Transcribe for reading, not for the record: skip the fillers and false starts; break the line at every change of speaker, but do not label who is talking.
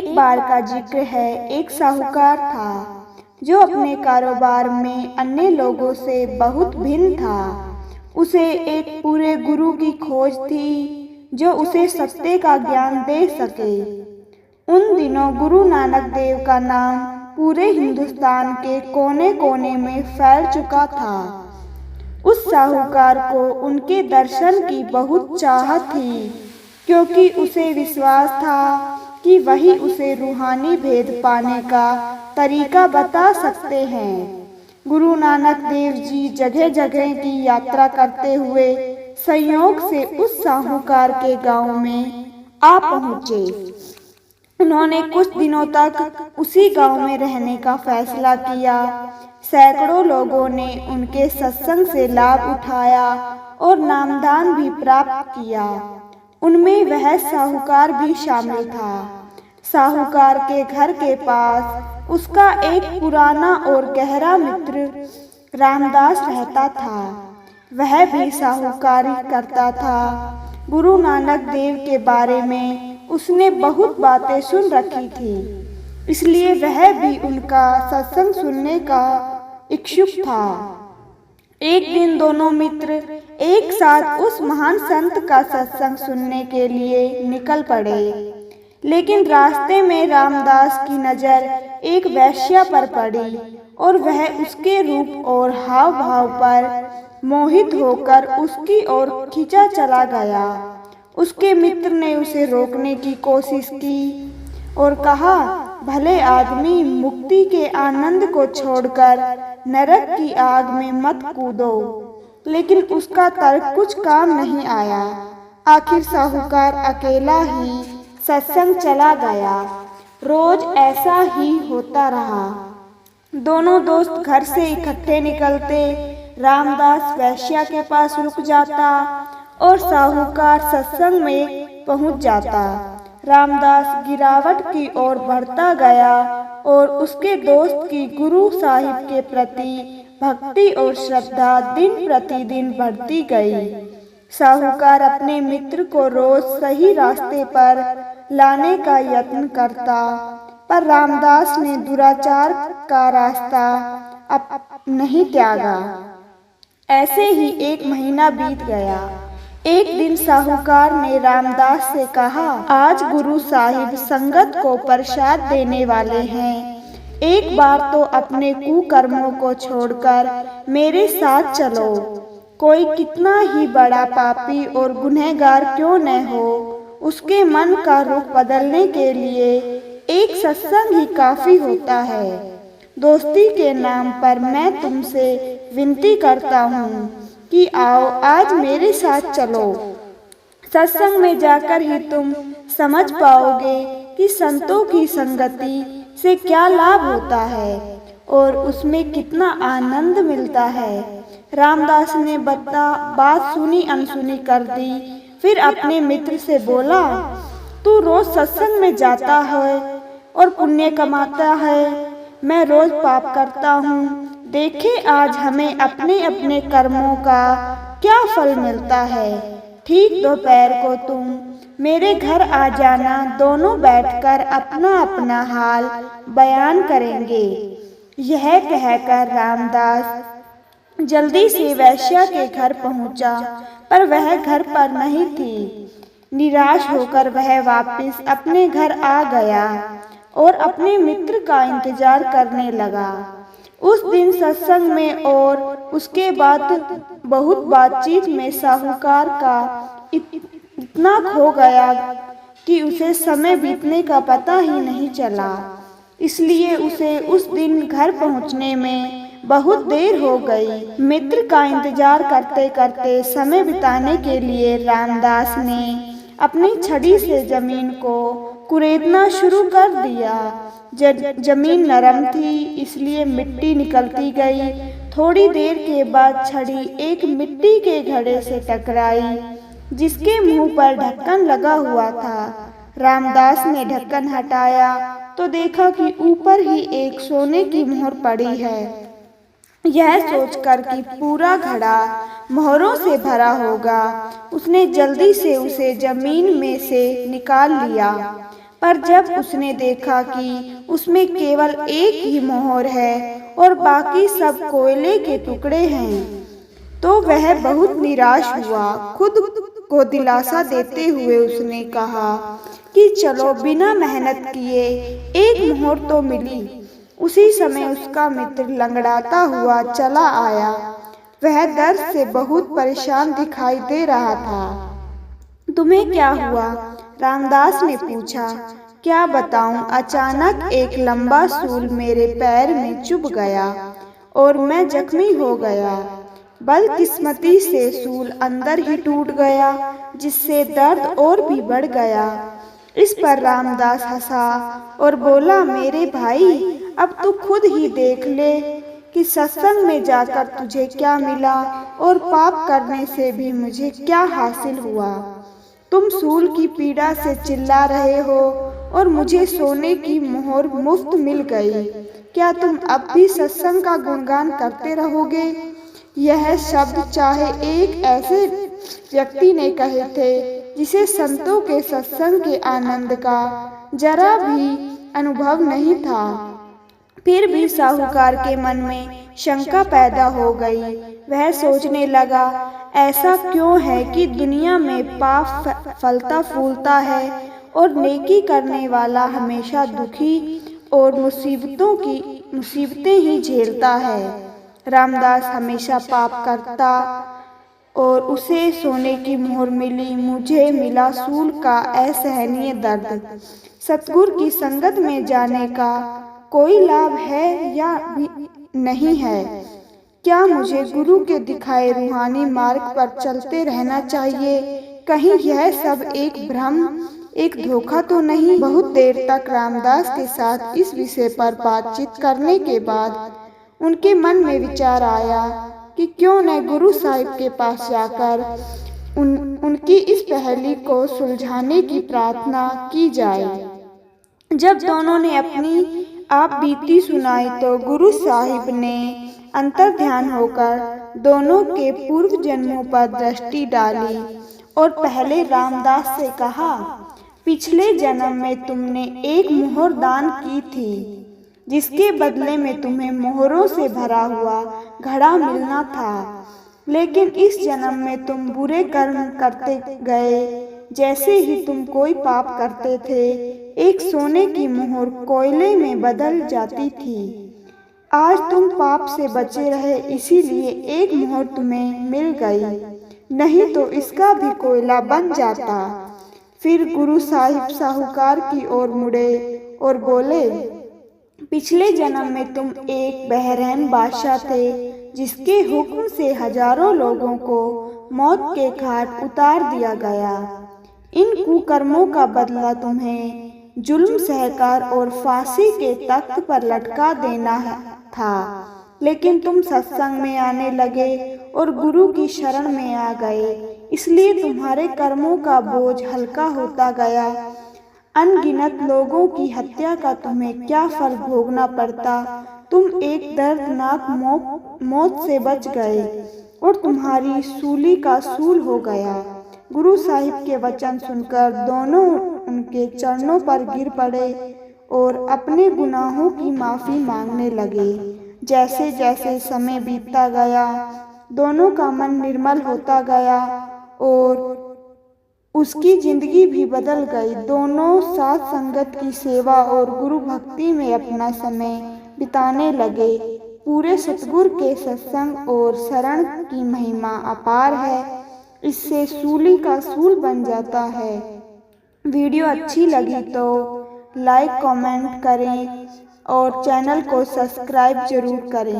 एक बार का जिक्र है। एक साहूकार था जो अपने कारोबार में अन्य लोगों से बहुत भिन्न था। उसे एक पूरे गुरु की खोज थी जो उसे सत्य का ज्ञान दे सके। उन दिनों गुरु नानक देव का नाम पूरे हिंदुस्तान के कोने कोने में फैल चुका था। उस साहूकार को उनके दर्शन की बहुत चाहत थी, क्योंकि उसे विश्वास था कि वही उसे रूहानी भेद पाने का तरीका बता सकते हैं। गुरु नानक देव जी जगह जगह की यात्रा करते हुए संयोग से उस साहूकार के गांव में आ पहुँचे। उन्होंने कुछ दिनों तक उसी गांव में रहने का फैसला किया। सैकड़ों लोगों ने उनके सत्संग से लाभ उठाया और नामदान भी प्राप्त किया। उनमें वह साहूकार भी शामिल था। साहूकार के घर के पास उसका एक पुराना और गहरा मित्र रामदास रहता था। वह भी साहूकारी करता था। गुरु नानक देव के बारे में उसने बहुत बातें सुन रखी थी, इसलिए वह भी उनका सत्संग सुनने का इच्छुक था। एक दिन दोनों मित्र एक साथ उस महान संत का सत्संग सुनने के लिए निकल पड़े, लेकिन रास्ते में रामदास की नज़र एक वेश्या पर पड़ी और वह उसके रूप और हाव भाव पर मोहित होकर उसकी ओर खींचा चला गया। उसके मित्र ने उसे रोकने की कोशिश की और कहा, भले आदमी, मुक्ति के आनंद को छोड़कर नरक की आग में मत कूदो। लेकिन उसका तर्क कुछ काम नहीं आया। आखिर साहूकार अकेला ही सत्संग चला गया। रोज ऐसा ही होता रहा। दोनों दोस्त घर से इकट्ठे निकलते। रामदास वेश्या के पास रुक जाता और साहूकार सत्संग में पहुंच जाता। रामदास गिरावट की ओर बढ़ता गया और उसके दोस्त की गुरु साहिब के प्रति भक्ति और श्रद्धा दिन प्रतिदिन बढ़ती गई। साहूकार अपने मित्र को रोज सही रास्ते पर लाने का यत्न करता, पर रामदास ने दुराचार का रास्ता अब नहीं त्यागा। ऐसे ही एक महीना बीत गया। एक दिन साहूकार ने रामदास से कहा, आज गुरु साहिब संगत को प्रसाद देने वाले हैं। एक बार तो अपने कुकर्मों को छोड़कर मेरे साथ चलो। कोई कितना ही बड़ा पापी और गुनहगार क्यों न हो, उसके मन का रुख बदलने के लिए एक सत्संग ही काफी होता है। दोस्ती के नाम पर मैं तुमसे विनती करता हूँ कि आओ, आज मेरे साथ चलो। सत्संग में जाकर ही तुम समझ पाओगे कि संतों की संगति से क्या लाभ होता है और उसमें कितना आनंद मिलता है। रामदास ने बात सुनी अनसुनी कर दी। फिर अपने मित्र से बोला, तू रोज सत्संग में जाता है और पुण्य कमाता है, मैं रोज पाप करता हूँ। देखे आज हमें अपने अपने कर्मों का क्या फल मिलता है। ठीक दोपहर को तुम मेरे घर आ जाना, दोनों बैठकर अपना अपना हाल बयान करेंगे। यह कहकर रामदास जल्दी से वैश्या के घर पहुंचा, पर वह घर पर नहीं थी। निराश होकर वह वापस अपने घर आ गया और अपने मित्र का इंतजार करने लगा। उस दिन सत्संग में और उसके बाद बहुत बातचीत में साहूकार का इतना खो गया कि उसे समय बीतने का पता ही नहीं चला। इसलिए उसे उस दिन घर पहुंचने में बहुत देर हो गई। मित्र का इंतजार करते करते समय बिताने के लिए रामदास ने अपनी छड़ी से जमीन को कुरेदना शुरू कर दिया। जमीन नरम थी, इसलिए मिट्टी निकलती गई। थोड़ी देर के बाद छड़ी एक मिट्टी के घड़े से टकराई, जिसके मुंह पर ढक्कन लगा हुआ था। रामदास ने ढक्कन हटाया तो देखा कि ऊपर ही एक सोने की मोहर पड़ी है। यह सोचकर कि पूरा घड़ा मोहरों से भरा होगा, उसने जल्दी से उसे जमीन में से निकाल लिया। पर जब उसने देखा कि उसमें केवल एक ही मोहर है और बाकी सब कोयले के टुकड़े हैं, तो वह बहुत निराश हुआ। खुद को दिलासा देते हुए उसने कहा कि चलो, बिना मेहनत किए एक मोहर तो मिली। उसी समय उसका मित्र लंगड़ाता हुआ चला आया। वह दर्द से बहुत परेशान दिखाई दे रहा था। तुम्हें क्या हुआ? रामदास ने पूछा। क्या बताऊं, अचानक एक लंबा सूल मेरे पैर में चुभ गया और मैं जख्मी हो गया। बदकिस्मती से सूल अंदर ही टूट गया, जिससे दर्द और भी बढ़ गया। इस पर रामदास हंसा और बोला, मेरे भाई, अब तू खुद ही देख ले कि सत्संग में जाकर तुझे क्या मिला और पाप करने से भी मुझे क्या हासिल हुआ। तुम सूल की पीड़ा से चिल्ला रहे हो और मुझे सोने की मोहर मुफ्त मिल गई। क्या तुम अब भी सत्संग का गुणगान करते रहोगे? यह शब्द चाहे एक ऐसे व्यक्ति ने कहे थे जिसे संतों के सत्संग के आनंद का जरा भी अनुभव नहीं था। फिर भी साहूकार के मन में शंका पैदा हो गई। वह सोचने लगा, ऐसा क्यों है कि दुनिया में पाप फलता फूलता है और नेकी करने वाला हमेशा दुखी और मुसीबतें ही झेलता है। रामदास हमेशा पाप करता और उसे सोने की मोहर मिली। मुझे मिला सूल का असहनीय दर्द। सतगुरु की संगत में जाने का कोई लाभ है या भी नहीं है? क्या मुझे गुरु के दिखाए रूहानी मार्ग पर चलते रहना चाहिए? कहीं यह सब एक भ्रम, एक धोखा तो नहीं? बहुत देर तक रामदास के साथ इस विषय पर बातचीत करने के बाद उनके मन में विचार आया कि क्यों न गुरु साहिब के पास जाकर उनकी इस पहेली को सुलझाने की प्रार्थना की जाए। जब दोनों ने अपनी आप बीती सुनाई तो गुरु साहिब ने अंतर्ध्यान होकर दोनों के पूर्व जन्मों पर दृष्टि डाली और पहले रामदास से कहा, पिछले जन्म में तुमने एक मोहर दान की थी, जिसके बदले में तुम्हें मोहरों से भरा हुआ घड़ा मिलना था। लेकिन इस जन्म में तुम बुरे कर्म करते गए। जैसे ही तुम कोई पाप करते थे, एक सोने की मोहर कोयले में बदल जाती थी। आज तुम पाप से बचे रहे, इसीलिए एक मोहर तुम्हें मिल गई, नहीं तो इसका भी कोयला बन जाता। फिर गुरु साहिब साहूकार की ओर मुड़े और बोले, पिछले जन्म में तुम एक बहरैन बादशाह थे, जिसके हुक्म से हजारों लोगों को मौत के घाट उतार दिया गया। इन कुकर्मों का बदला तुम्हें जुल्म सहकर और फांसी के तख्त पर लटका देना था। लेकिन तुम सत्संग में आने लगे और गुरु की शरण में आ गए, इसलिए तुम्हारे कर्मों का बोझ हल्का होता गया। अनगिनत लोगों की हत्या का तुम्हें क्या फल भोगना पड़ता। तुम एक दर्दनाक मौत से बच गए और तुम्हारी सूली का सूल हो गया। गुरु साहिब के वचन सुनकर दोनों उनके चरणों पर गिर पड़े और अपने गुनाहों की माफ़ी मांगने लगे। जैसे जैसे समय बीतता गया, दोनों का मन निर्मल होता गया और उसकी जिंदगी भी बदल गई। दोनों साथ संगत की सेवा और गुरु भक्ति में अपना समय बिताने लगे। पूरे सतगुरु के सत्संग और शरण की महिमा अपार है। इससे सूली का सूल बन जाता है। वीडियो अच्छी लगी तो लाइक कमेंट करें और चैनल को सब्सक्राइब जरूर करें।